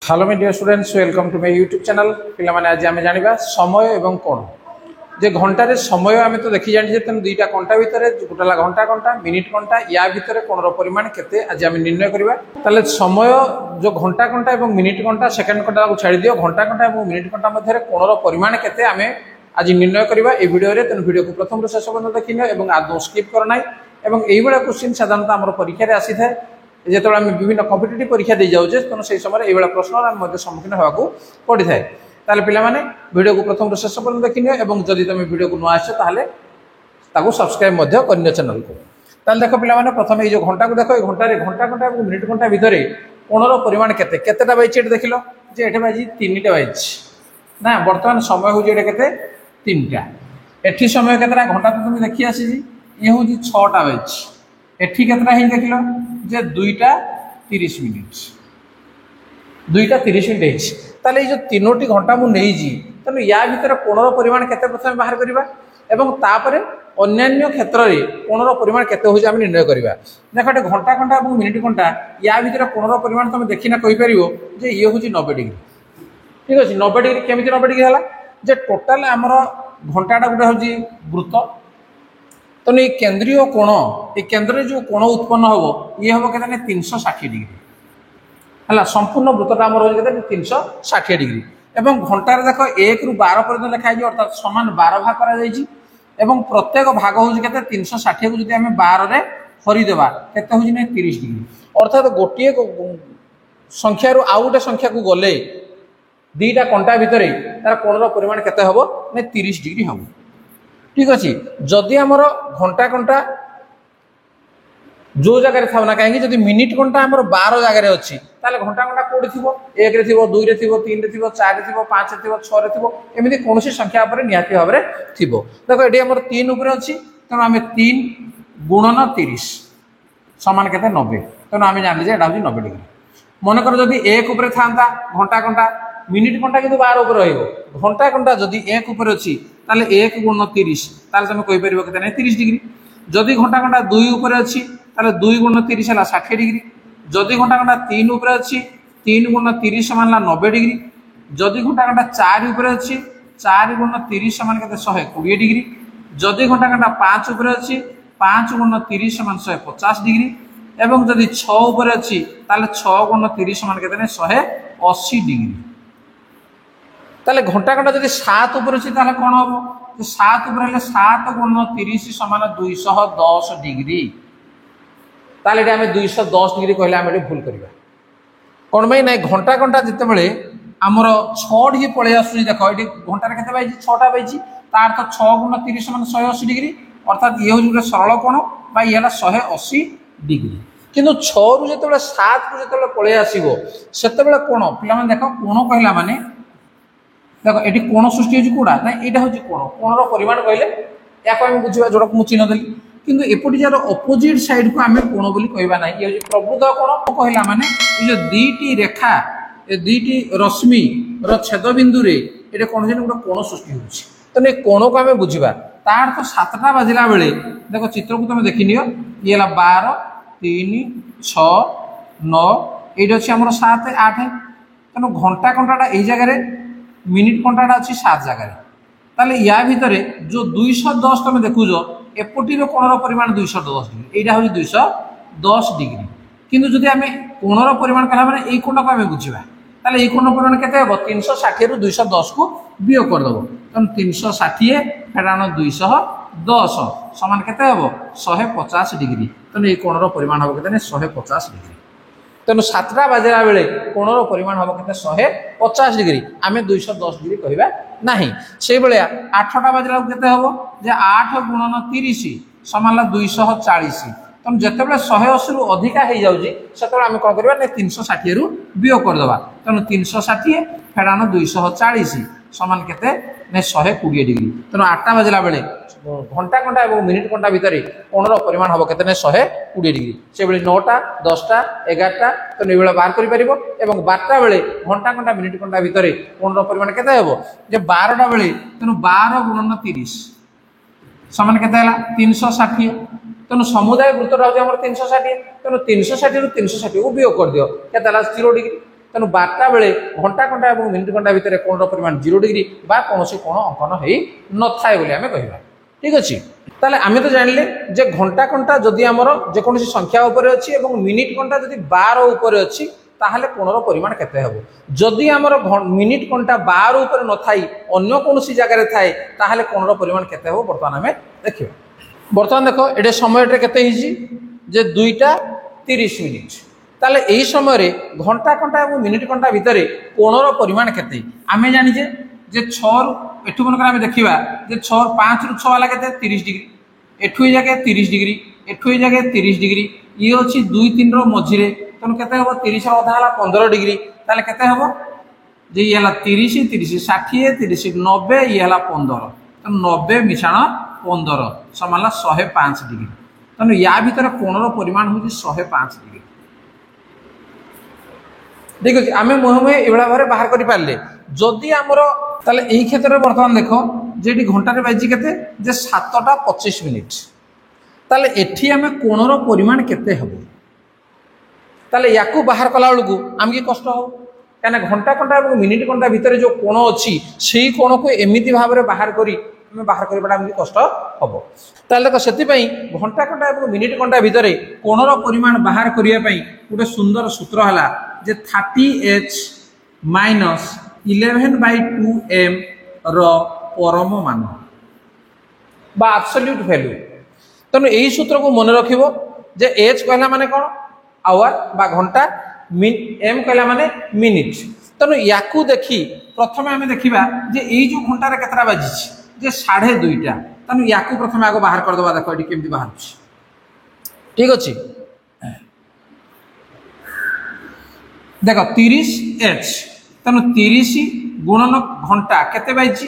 Hello my dear students, welcome to my YouTube channel. पिलामाने आज आमे जानिबा समय एवं कोण। जे घंटारे समय आमे तो देखि जानि जे तेन दुईटा घंटा भितरे गोटाला घंटा घंटा मिनिट घंटा या भितरे कोणर परिमाण केते आज आमे निर्णय करिबा। ताले समय जो घंटा घंटा एवं मिनिट घंटा सेकंड घंटा को छाडी दियो, घंटा घंटा एवं मिनिट घंटा मध्यरे कोणर परिमाण केते आमे आज निर्णय करिबा ए वीडियो रे। तेन वीडियो को प्रथम रु शेष पर्यंत देखिनो एवं आदौ स्किप कर नाही। एवं एई बेला क्वेश्चन साधारणतः हमर परीक्षा रे आसी थाए जो आम विभिन्न कम्पिटिटिव परीक्षा दे जाऊे तेणु से समय ये प्रश्न आम सम्मुखीन होगा पड़ी थाए। ताले पिलामाने वीडियो को प्रथम शेष पर्यंत देखिनियो एवं जदि तुम वीडियो को नुआ आसो ताको सब्सक्राइब कर चैनल को। ताले देख पिलामाने प्रथम ये घंटा को देख, घंटा घंटा और मिनिट घंटा भितर कोणर परिमाण केतेटा बाइज देख लो जे ये बाइज 3टा बाइज ना। बर्तमान समय हूँ के 3टा, एठी समय केतटा घंटा तो तुम देखी आसी ये हूँ 6टा बाइज, एठी केतटा है देख लो जे 2टा 30 मिनिट, 2टा 30 मिनिट। ताले ये जो 3टी घंटा मु नहीं जी तेणु या भितर कोणर परिमाण केते प्रथम बाहर करिबा एवं तापरे अन्यान्य क्षेत्र रे कोणर परिमाण केते होय हम निर्णय करिबा। देखो घंटा घंटा और मिनिट घंटा या भितर कोणर परिमाण तुम देखिना कहि परिबो जे ये होची 90 डिग्री। ठीक अछि, 90 डिग्री केमिति 90 डिग्री हला जे टोटल हमर घंटाटा गुटे होची वृत्त। तो ये केंद्रीय कोण, ये केंद्र जो कोण उत्पन्न हम ये हम कहते 360 डिग्री है। संपूर्ण वृत्तटा आम रही 360 डिग्री एवं घंटार देख 1 रु 12 पर्यटन लिखाई अर्थात समान 12 भाग कर प्रत्येक भाग हूँ 360 को जब आम 12 रे हरिदेवा केते हूँ 30 डिग्री। अर्थात गोटे संख्या आउ गोटे संख्या को गले 2टा घंटा भितर तार कोणर परिमाण केते हम 30 डिग्री हम। ठीक अच्छे, जदि आमर घंटा घंटा जो जगह था ना कहीं जब मिनिट घंटा आम 12 जगह अच्छी ताले घंटा घंटा कौटी थी 1 रे 2 रे 3 रे 4 रे 5 रे 6 रे एमती कौन संख्या पर निहाती भाव में थी। देखो ये आम 3 उपर अच्छी तेणु आम 3 गुणन 30 समान के 90 तेणु आम जान यहाँ हूँ 90 डिग्री। मनकर जदि 1 उपर था घंटा घंटा मिनिट घंटा किंतु 12 उपर घंटा घंटा जदि 1 उपर अच्छी ताले 1 गुणन 30 ताले तुम कहि परिबो केते 30 डिग्री। जदि घंटा घंटा 2 उपर अच्छी ताले 2 गुणन 30 है 60 डिग्री। जदि घंटा घंटा 3 उपर अच्छी 3 गुणन 30 समान 90 डिग्री। जदि घंटा घंटा 4 उपर अच्छी 4 गुणन 30 समान केते 120 डिग्री। जदि घंटा घंटा 5 उपर अच्छी 5 गुणन 30 समान 150 डिग्री। एवं जदि 6 उपर अच्छी ताले 6 गुणन 30 समान केते 180 डिग्री। ताले घंटा घंटा जब 7 उपर अच्छी ताले कौन हम 7 उपर 7 गुणन 30 समान 210 डिग्री। ताले आम 210 डिग्री कहले आम भूल करवा कौन भाई ना। घंटा घंटा जिते बड़े आमर 6 डिग्री पलि आस देख ये घंटार के 6टा बाइज तार तो 6 गुणन 30 समान 180 डिग्री अर्थात ये हूँ गोटे सरल कोण ये 180 डिग्री। किंतु 6 रु जो 7 को जो पलि आसो से कोण पे देख कोण कहला माने देख ये कोण सृष्टि होगा ना यहाँ हूँ कोण कोणर परिमाण कहले या बुझा जोड़ा मुझे चिन्ह देली। किंतु एपटी जार अपोजिट साइड को आम कोण बोली कहबा ना ये प्रबुद्ध कोण कहला माने ये जो 2टी रेखा ये 2टी रश्मि छेद बिंदु रे ये कौन से गोटे कोण सृष्टि होछि। तो ये कोण को आम बुझा तार तो 7टा बाजिला बेले देख चित्र को तुम देखि नियो ये 12 3 6 9 ये अच्छी आम 7 8 तेणु घंटा घंटाटा यही जगह मिनिट घंटाटा अच्छी 7 जगह ताले या भितर जो 210 तुम देखुज एपटीर कोणर परिमाण 210 डिग्री यहाँ हूँ 210 डिग्री। किंतु जदि आम कोणर परिमाण कहला माने एई कोण को आम बुझा ताले एई कोण परिमाण केते हेबो 360 रु 210 को वियोग करदेव तेणु 360 फेराण 210 समान केते हेबो 150 डिग्री। तेणु ये कोणर परिमाण हम केते 150 डिग्री। तेणु 7टा बाजिला बेले कोणर परिमाण हम केते 150 डिग्री आम 210 डिग्री कहबा नहीं। से भाया 8टा बाजिला केते हम जे 8 गुणन 30 समान 240 तेणु जिते 180 रु अधिका हो जाऊँगी से आम कौन करवा 360 रु वियोग करदे तेणु 360 फेराण 240 समान केते 120 डिग्री। तेणु 8टा बाजिला बेले घंटा घंटा और मिनिट घंटा भितर कोणर परिमाण हम केते 120 डिग्री। से 9टा 10टा 11टा तो ये बाहर कर 12टा बेले घंटा घंटा मिनिट घंटा भितर कोणर परिमाण केते हेबो जे 12टा बेले तेणु 12 गुणन 30 समान केते 360 तेणु समुदाय वृत्तटा हूँ 360 तेणु 360 रु 360 को वियोग कर दियो केते 0 डिग्री तेणु 12टा बेले घंटा घंटा और मिनिट घंटा भितर कोणर परिमाण 0 डिग्री बा कौन कोण अंकन हो न थाए बोली आमे कहिबा। ठीक अच्छे ताले आमे तो जानले जे घंटा घंटा जदि आमर जेकोसी संख्या उपरे अछि एवं मिनिट घंटा जदि 12 उपरे अछि ताहले कोणर परिमाण केते हबो। जदि आमर मिनिट घंटा 12 उपरे न थाई अन्य कोनोसी जगह रे थाए ताहले कोणर परिमाण केते हबो वर्तमान आमे देखिबा। वर्तमान देखो एटे समय केते हिजी जे 2:30 मिनिट ताले एही समय रे घंटा घंटा और मिनिट घंटा भितर कोणर परिमाण केते आमे जानि जे 6 रु एठु मन आमे देखिबा जे 6 5 रु 6 वाला केते 30 डिग्री एठु जगह 30 डिग्री एठु जगह 30 डिग्री ये अछि 2 3 रो मझिरे तनु केते हबो 30 रो आधा हला 15 डिग्री ताले केते हबो जे ये हला 30 30 60 30 90 ये हला 15 तनु 90 मिशाण 15 समाला 105 डिग्री तनु या भीतर कोणर परिमाण होछि 105 डिग्री। ठीक अछि आमे मोहमे एबडा भारे बाहर करि पारले जदि आमर ताले एही क्षेत्र में वर्तमान देखो जेटी घंटा रे बाजी केते जे 7:25 मिनिट ताले एठी आमे कोणर परिमाण केते हबो ताले याकू बाहर कला बेलू आमके कष्ट हो कहना घंटा घंटा और मिनिट घंटा भितर जो कोण अच्छी से कोण को एमती भाव में बाहर करी आम बाहर करवाटा आमके कष्ट हम ताले देखो से घंटा घंटा और मिनिट घंटा भितर कोणर परिमाण बाहर करने गोटे सुंदर सूत्र है जे 30H माइनस 11/2m परम मान बा एब्सोल्यूट वैल्यू तेणु यही सूत्र को मन रखिबो जे एच कहला माने कौन आवर बा घंटा एम कहला माने मिनिट तेणु याकू देखी प्रथमे आमे देखिबा जे एई जो घंटा रे केतरा बाजी जे 2:30 तेणु याकू प्रथमे आगो बाहर कर दबा देखो एटी केमती बाहर छी। ठीक अछि देखो 30H तेणु 30 गुणन घंटा केते बाजी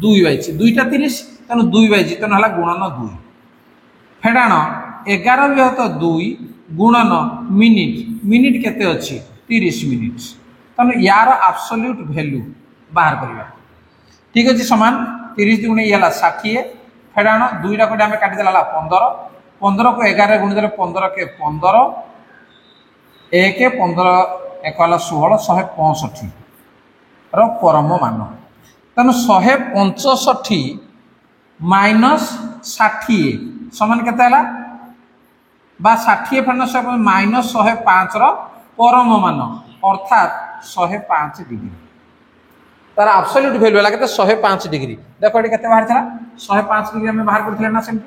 2 बाजी 2:30 तेणु 2 बाजी तेणु हला गुणन 2 फेडाण 11/2 गुणन मिनिट मिनिट केते अछि 30 मिनिट तेणु यार एब्सोल्यूट वैल्यू बाहर करबा। ठीक अछि समान 30 गुणे ये 60 फेडाण 2 रा कोडे हमें काटी देला 15 15 को 11 गुणे देले 15 के 15 1 15 1 वाला 16 165 रो परम मान तेणु 165 माइनस 60 समान केते हला बा 60 फेन माइनस 105 रो परम मान अर्थात 105 डिग्री तार एब्सोल्यूट वैल्यू हला केते 105 डिग्री देखो एटी केते बाहर छला 105 डिग्री हम बाहर करथिले ना सेम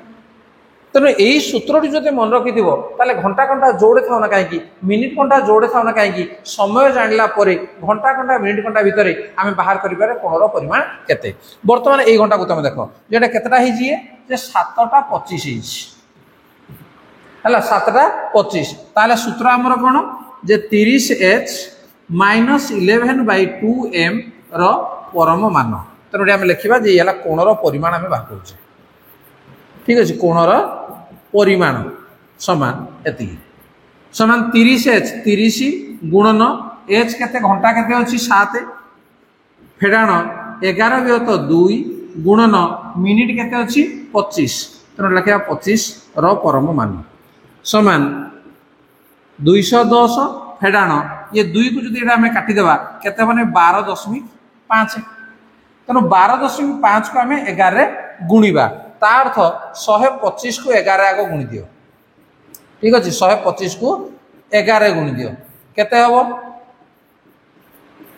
तेणु यही सूत्रटी जदि मन रखिथिबो ताले घंटा घंटा जोड़े थाउ ना काहेकि मिनिट घंटा जोड़े थाउ ना काहेकि समय जानला परे घंटा घंटा मिनिट घंटा भितरे आमे बाहर करिबारे कोणर परिमाण केते वर्तमान एई घंटा को तमे देखो जेटा केतेटा हि जिए जे 7:25 हिज हला 7:25 ताले सूत्र हमर कोन जे 30H माइनस 11/2m रो परम मान तेणु आम लिखा जे ये कोणर परिमाण आम बाहर करुचे। ठीक अच्छे कोणर परिमाण समान एति समान 30H 30 गुणन H केते घंटा केते अछि 7 फेडाण 11/2 गुणन मिनिट केते अछि 25 तेणु लिखा 25 रो परम मान समान 210 फेडाण ये 2 को जदि आम काटिदेवा केते माने 12.5 तेणु 12.5 को आम 11 गुणिबा ता अर्थ 125 को 11 आगो गुणी दियो। ठीक अच्छे 125 को 11 गुणी दियो केते हबो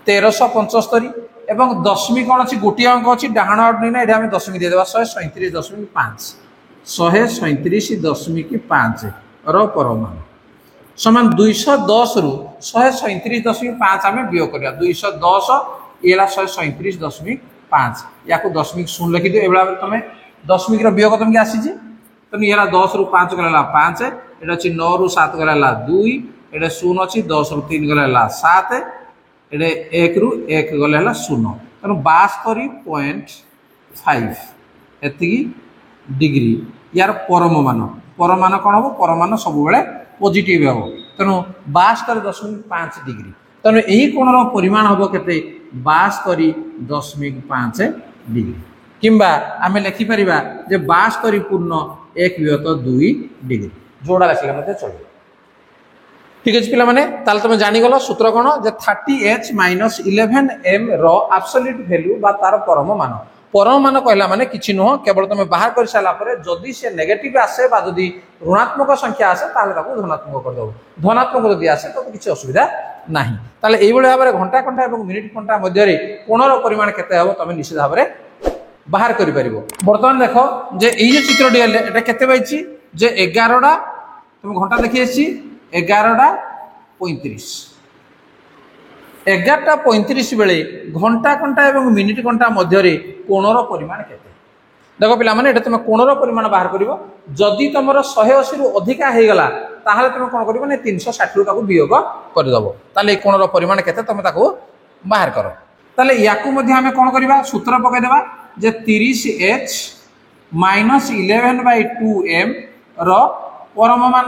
1375 एवं दशमी कौन अच्छी गोटे अंक अच्छी डाण आउट नहीं ना ये दशमी देदेवा 137.5 137.5 रो परमान समान 210 रु 137.5 आम वियोग करिया 210 ये 137.5 या दशमिक शून्य लिखि दियो एबला तुम दशमिक वियोग तुमके आसी तेणु ये 10 रु 5 गला 5 ये अच्छी 9 रु 7 गला 2 ये 0 अच्छी 10 रु 3 गला 7 ये 1 रु 1 गला 0 तेणु 72.5 एति डिग्री यार परम मान कौन हम परमान सब बेले पॉजिटिव हम तेणु 72.5 डिग्री तेणु यही कोणर परिमाण हम के 72.5 डिग्री किंबा आम लिखिपर जे 72 पूर्ण 1/2 डिग्री जोड़ा लिखले चलो। ठीक अच्छे पिलाने तुम जानीगल सूत्र कौन जे 30H माइनस 11M रो एब्सोल्यूट वैल्यू बा तार परम मान कहला माने किछि नुह केवल तुम बाहर कर सारा पर जदि से नेगेटिव आसे बा जदि ऋणात्मक संख्या आसे ताले ताको धनात्मक कर दो धनात्मक जदि आसे तो किछि असुविधा नाही ताले एई भले भाबरे घंटा घंटा एवं मिनिट घंटा मध्य रे कोणर परिमाण केते हबो तुम निश्चित भाबरे बाहर करि परिबो। वर्तमान देखो जे एई जे चित्रटी हेले एटा केते बाइछि जे 11टा तुम घंटा देखि आछि 11:35 11:35 बेले घंटा घंटा एवं मिनिट घंटा मध्य कोणर परिमाण केते देखो पिला माने तुम कोणर परिमाण बाहर करिवो जदि तुमर 180 रु अधिका हे गला ताहले तुम कोन करिवो ने 360 रु ताको वियोग कर दबो ताले कोणर परिमाण केते तुम ताको बाहर करो ताले याकू मध्ये हमें कोन करिवा सूत्र पकै देबा जे 30H माइनस 11/2M रो परम मान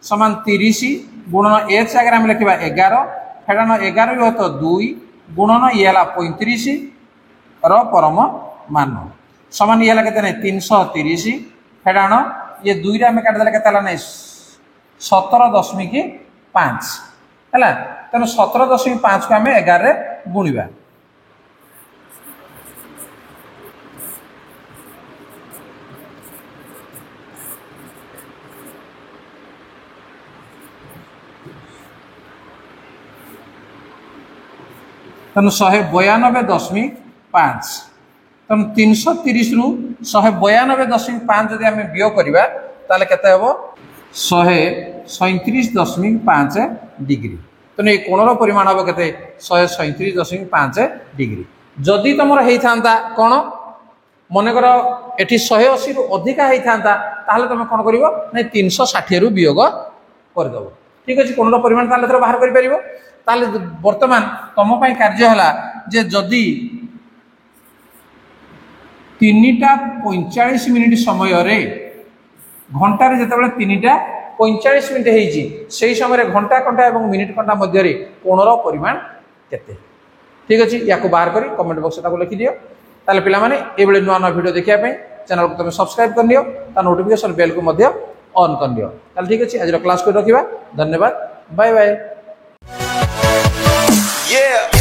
समान 30 गुणन H आगे हम लिखा 11 फेडान 11 भी तो 2 गुणन ये 35 रो परम मान समान ये केते 330 फेडान ये 2 रे हम काट देले केते ला नै 17.5 हैला तने 17.5 को हम 11 रे गुणिबा तनु 192.5 तनु 330 रु 192.5 जदि आम वियोग करवा ताले केते हबो 137.5 डिग्री तनु ए कोणर परिमाण हबो केते 137.5 डिग्री जदि तमर हेई थांता कोन मन कर एठी 180 रु अधिका हेई थांता ताले तमे कोन करिवो नै 360 रु वियोग कर दबो ठीक अछि कोणर परिमाण ताले तर बाहर करि परिबो ताले वर्तमान तुम कार्य है जे जदि 3:45 मिनिट समय रे घंटा रे जतबेले 3:45 मिनिट हेजी सेही समय घंटा घंटा एवं मिनिट घंटा मध्य रे कोणर परिमाण केते ठीक अछि याको बाहर करी कमेंट बॉक्स ताको लिखि दियो ताले पिला माने ए बेले नुवा नुवा वीडियो देखिया पे चैनल को तुम सब्सक्राइब कर लियो ता नोटिफिकेशन बेल को मध्य ऑन कर लियो ताले ठीक अछि आज क्लास को रखिबा धन्यवाद बाय बाय। Yeah.